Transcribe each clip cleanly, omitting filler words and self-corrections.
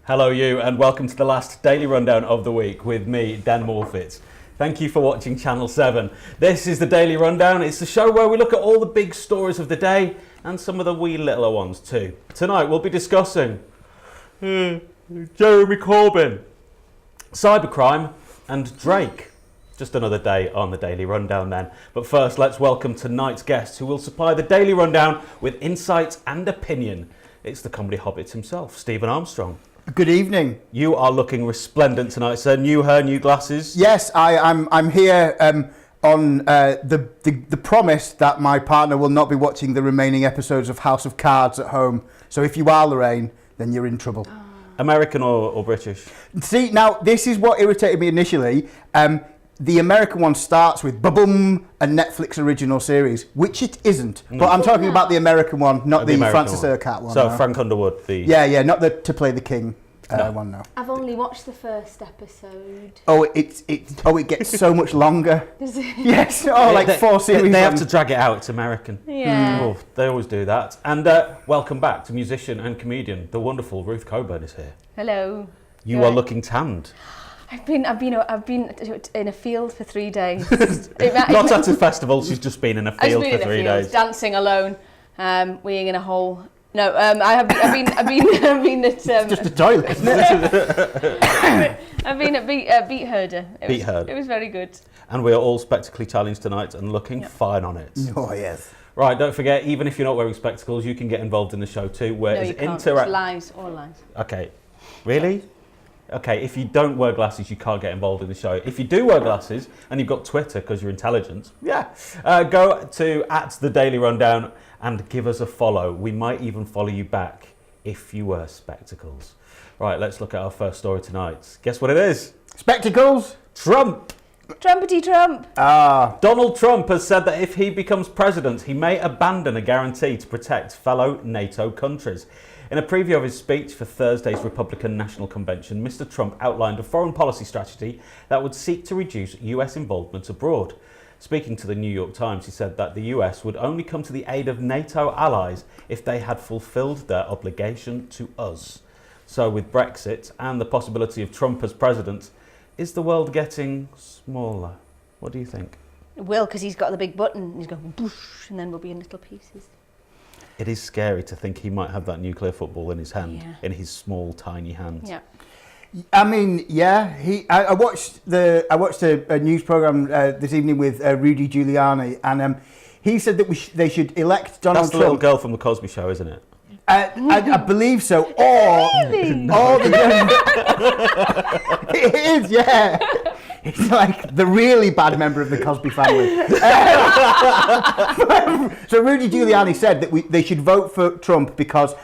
Hello you, and welcome to the last Daily Rundown of the week with me, Dan Morfitz. Thank you for watching Channel 7. This is the Daily Rundown. It's the show where we look at all the big stories of the day and some of the wee littler ones too. Tonight we'll be discussing Jeremy Corbyn, cybercrime and Drake. Just another day on the Daily Rundown then. But first, let's welcome tonight's guest who will supply the Daily Rundown with insight and opinion. It's the comedy hobbit himself, Stephen Armstrong. Good evening. You are looking resplendent tonight, sir. New hair, new glasses. Yes, I'm here on the promise that my partner will not be watching the remaining episodes of House of Cards at home. So if you are, Lorraine, then you're in trouble. American or British? See, now this is what irritated me initially. The American one starts with ba-boom, a Netflix original series, which it isn't. But I'm talking about the American one, not the Francis Urquhart one. So no. Frank Underwood, the... Yeah, not the To Play the King one, no. I've only watched the first episode. Oh, it gets so much longer. Does it? Yes, like 4 series. They have to drag it out, it's American. Yeah. Oh, they always do that. And welcome back to musician and comedian, the wonderful Ruth Coburn is here. Hello. You are looking tanned. I've been in a field for 3 days. Not at a festival, she's just been in a field for 3 days. Dancing alone, weeing in a hole. No, I've been at just a toilet, isn't it? I've been at Beat Herder. It was very good. And we are all spectacally challenged tonight and looking fine on it. Oh yes. Right, don't forget, even if you're not wearing spectacles, you can get involved in the show too. No, you can't. It's lies, all lies. Okay, really? Okay, if you don't wear glasses, you can't get involved in the show. If you do wear glasses and you've got Twitter because you're intelligent, go to @TheDailyRundown and give us a follow. We might even follow you back if you wear spectacles. Right, let's look at our first story tonight. Guess what it is? Spectacles? Trump! Trumpety Trump! Donald Trump has said that if he becomes president, he may abandon a guarantee to protect fellow NATO countries. In a preview of his speech for Thursday's Republican National Convention, Mr. Trump outlined a foreign policy strategy that would seek to reduce US involvement abroad. Speaking to the New York Times, he said that the US would only come to the aid of NATO allies if they had fulfilled their obligation to us. So with Brexit and the possibility of Trump as president, is the world getting smaller? What do you think? It will, because he's got the big button. He's going boosh, and then we'll be in little pieces. It is scary to think he might have that nuclear football in his hand, in his small, tiny hand. Yeah. I mean, yeah. I watched a news program this evening with Rudy Giuliani, and he said that they should elect Donald That's the Trump. little girl from the Cosby Show, isn't it? I believe so. Really? It is, yeah. It's like the really bad member of the Cosby family. So Rudy Giuliani said that they should vote for Trump because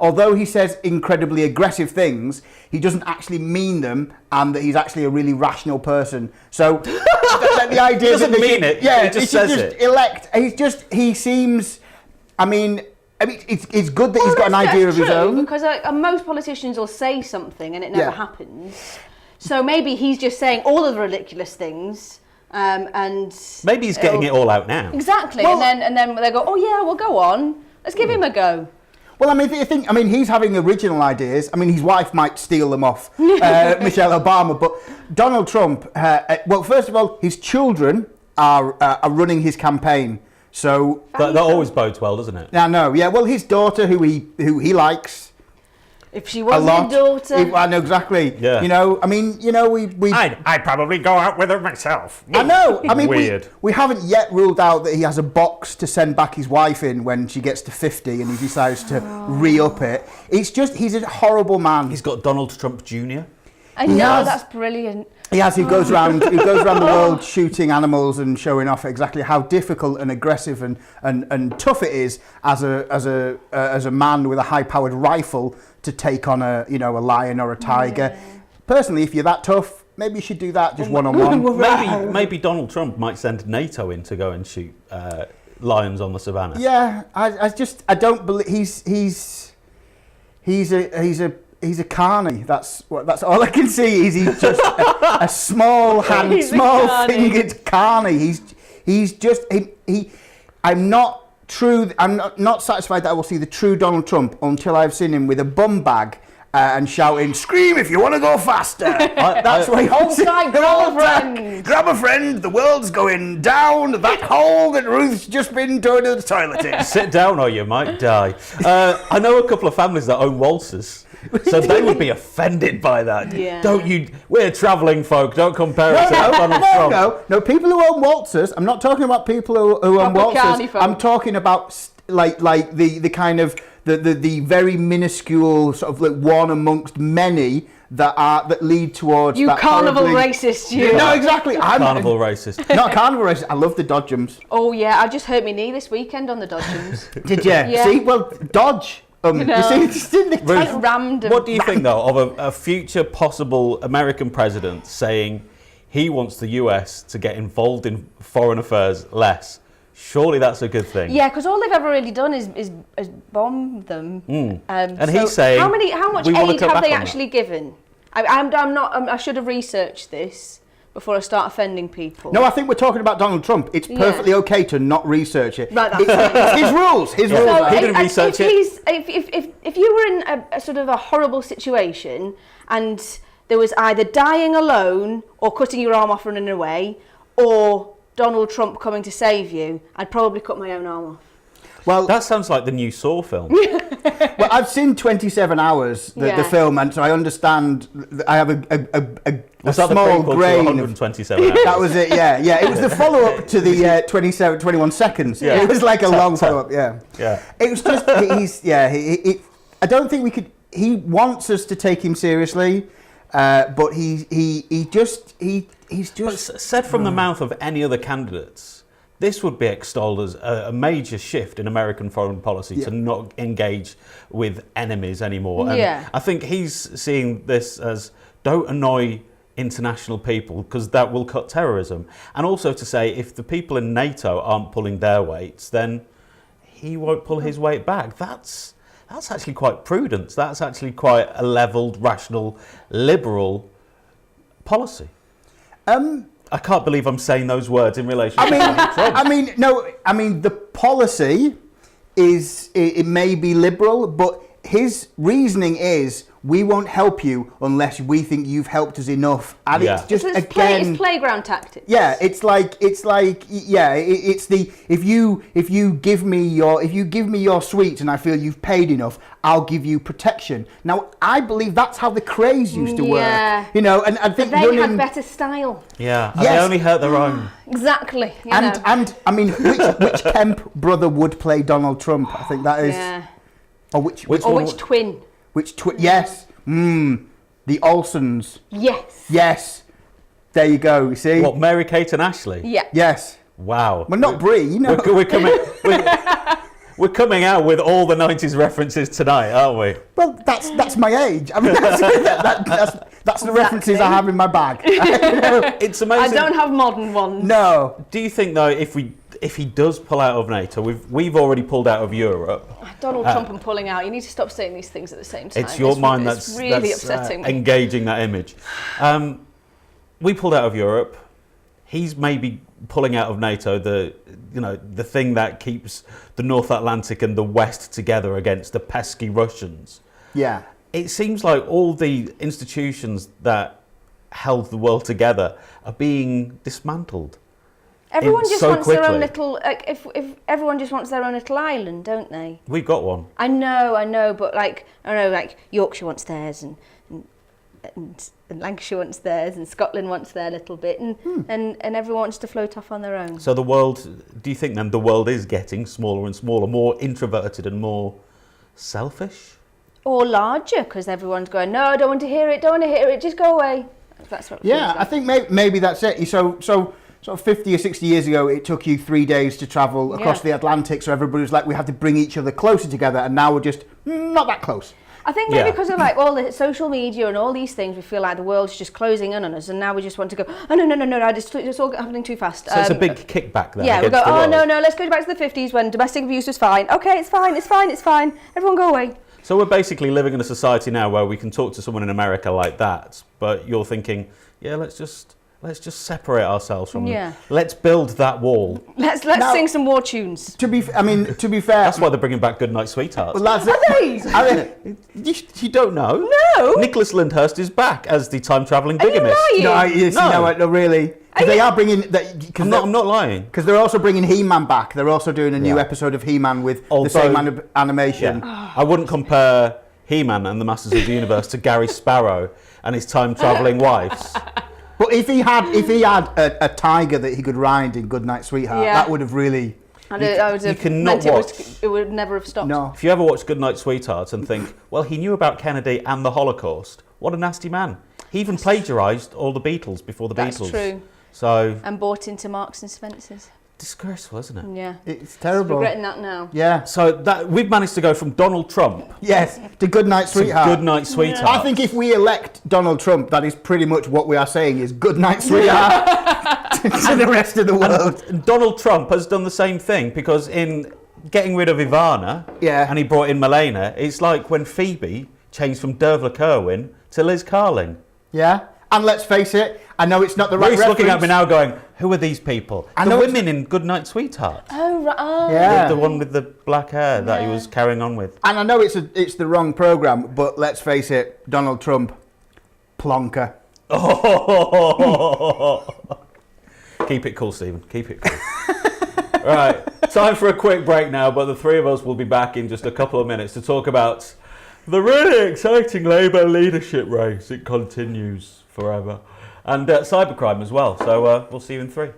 although he says incredibly aggressive things, he doesn't actually mean them, and that he's actually a really rational person. So the idea he doesn't mean it. Yeah, he just says it. Elect. He seems. I mean, it's good that he's got an idea of his own. Because most politicians will say something and it never happens. So maybe he's just saying all of the ridiculous things, and maybe he's getting it all out now. Exactly, well, and then they go, oh yeah, well go on, let's give him a go. Well, I mean, he's having original ideas. I mean, his wife might steal them off Michelle Obama, but Donald Trump. Well, first of all, his children are running his campaign, so that always bodes well, doesn't it? I know. Yeah. Well, his daughter, who he likes. If she wasn't your daughter... I know, exactly. Yeah. I mean, we... I'd probably go out with her myself. I know. I mean, weird. We haven't yet ruled out that he has a box to send back his wife in when she gets to 50 and he decides to re-up it. It's just, he's a horrible man. He's got Donald Trump Jr. I know, that's brilliant. He goes around the world shooting animals and showing off exactly how difficult and aggressive and tough it is as a man with a high-powered rifle to take on a lion or a tiger. Yeah. Personally, if you're that tough, maybe you should do that just one-on-one. Maybe Donald Trump might send NATO in to go and shoot lions on the savannah. Yeah, I don't believe he's a carny. That's all I can see. He's just a small fingered carny. He's just I'm not satisfied that I will see the true Donald Trump until I've seen him with a bum bag and shouting, "Scream if you want to go faster." That's where he Hold tight, grab a friend. Grab a friend. The world's going down that hole that Ruth's just been going to the toilet in. Sit down or you might die. I know a couple of families that own waltzers. So they would be offended by that. Yeah. Don't you? We're travelling folk. Don't compare us to Donald Trump. No. People who own waltzers. I'm not talking about people who own Proper carny waltzers. folk. I'm talking about like the kind of the very minuscule sort of like one amongst many that lead towards You that carnival horribly- racist, you. No, exactly. I'm Carnival racist. not carnival racist. I love the Dodgems. Oh yeah, I just hurt my knee this weekend on the Dodgems. Did you? Yeah. See, well, Dodge. You know. see, it's in the Ruth, Rammed him. What do you think, though, of a future possible American president saying he wants the US to get involved in foreign affairs less? Surely that's a good thing. Yeah, because all they've ever really done is bomb them. And he's saying, how much we wanna aid cut have back they on that. actually given? I should have researched this before I start offending people. No, I think we're talking about Donald Trump. It's perfectly okay to not research it. Right, that's It's his rules. His rules. So are- He didn't research it. If you were in a sort of a horrible situation and there was either dying alone or cutting your arm off running away or Donald Trump coming to save you, I'd probably cut my own arm off. Well, That sounds like the new Saw film. well, I've seen 27 Hours, the Yeah. film, and so I understand. I have a Was that the small prequel to grain. 127 hours? That was it. Yeah. It was the follow-up to the 21 seconds. Yeah. It was like a long Tap. follow-up. Yeah. Yeah. It was just I don't think we could. He wants us to take him seriously, but he's But just. said from the mouth of any other candidates, this would be extolled as a major shift in American foreign policy to not engage with enemies anymore. And Yeah. I think he's seeing this as don't annoy international people because that will cut terrorism. And also to say if the people in NATO aren't pulling their weights, then he won't pull his weight back. That's actually quite prudent. That's actually quite a levelled, rational, liberal policy. I can't believe I'm saying those words in relation to Donald Trump. I mean, the policy it may be liberal, but his reasoning is we won't help you unless we think you've helped us enough. And Yeah. it's just So it's again, playground tactics. yeah, it's like it's the if you give me your sweets and I feel you've paid enough, I'll give you protection. Now I believe that's how the craze used to work. Yeah. You know, and I think They running, had better style. Yeah, and Yes. they only hurt their own. Exactly. You and know. and I mean, which Kemp brother would play Donald Trump? I think that is. Yeah. Or which Or which twin? yes. The Olsons. Yes. Yes. There you go. You see? What, Mary Kate and Ashley? Yeah. Yes. Wow. Well, not Brie. You know. We're coming out with all the 90s references tonight, aren't we? Well, that's my age. I mean, that's the references I have in my bag. It's amazing. I don't have modern ones. No. Do you think, though, if he does pull out of NATO, we've already pulled out of Europe. Donald Trump and pulling out. You need to stop saying these things at the same time. It's your mind it's that's really upsetting me. engaging that image. We pulled out of Europe. He's maybe pulling out of NATO, the thing that keeps the North Atlantic and the West together against the pesky Russians. Yeah. It seems like all the institutions that held the world together are being dismantled. Everyone just so wants their own quickly. little. If everyone just wants their own little island, don't they? We've got one. I know, but like Yorkshire wants theirs, and Lancashire wants theirs, and Scotland wants their little bit, and everyone wants to float off on their own. So the world, do you think then the world is getting smaller and smaller, more introverted and more selfish? Or larger, because everyone's going, no, I don't want to hear it, just go away. That's what. it Yeah, feels I like. think maybe that's it. So 50 or 60 years ago, it took you 3 days to travel across Yeah. the Atlantic. So everybody was like, we had to bring each other closer together, and now we're just not that close. I think maybe Yeah. because of like all the social media and all these things, we feel like the world's just closing in on us, and now we just want to go. Oh no! It's all happening too fast. So it's a big kickback there. Yeah, we against go. the Oh world. no! Let's go back to the 50s when domestic abuse was fine. Okay, it's fine. Everyone go away. So we're basically living in a society now where we can talk to someone in America like that, but you're thinking, yeah, let's just let's just separate ourselves from Yeah. them. Let's build that wall. Let's Now- sing some war tunes. To be fair, That's why they're bringing back Goodnight Sweethearts. well, that's Are they? I mean, You don't know? No. Nicholas Lyndhurst is back as the time-travelling Are you bigamist. lying? no, yes, No. you know what? No, really, because they are bringing I'm not lying. because they're also bringing He-Man back. They're also doing a new Yeah. episode of He-Man with the Although- same animation. Yeah. I wouldn't compare He-Man and the Masters of the Universe to Gary Sparrow and his time-travelling wives. But if he had a tiger that he could ride in Goodnight Sweetheart, Yeah. that would have really I would you have cannot meant it, watch. it would never have stopped. no. If you ever watch Goodnight Sweetheart and think, well, he knew about Kennedy and the Holocaust, what a nasty man. He even plagiarised all the Beatles before the That's Beatles. true. So, And bought into Marks and Spencer's. disgraceful, isn't it? Yeah. It's terrible. Regretting that now. Yeah. So that we've managed to go from Donald Trump Yes. To Goodnight to Sweetheart. Goodnight Sweetheart. I think if we elect Donald Trump, that is pretty much what we are saying is Goodnight Sweetheart to the rest of the world. And Donald Trump has done the same thing because in getting rid of Ivana Yeah. and he brought in Melania, it's like when Phoebe changed from Dervla Kerwin to Liz Carling. Yeah. And let's face it, I know it's not the right Ruth's reference. looking at me now going, who are these people? I The know it's- women in Goodnight Sweetheart. Oh, right. Oh. Yeah. The one with the black hair that he was carrying on with. And I know it's the wrong programme, but let's face it, Donald Trump, plonker. Keep it cool, Stephen. Keep it cool. Right, time for a quick break now, but the three of us will be back in just a couple of minutes to talk about the really exciting Labour leadership race. It continues forever. And cybercrime as well. So we'll see you in 3.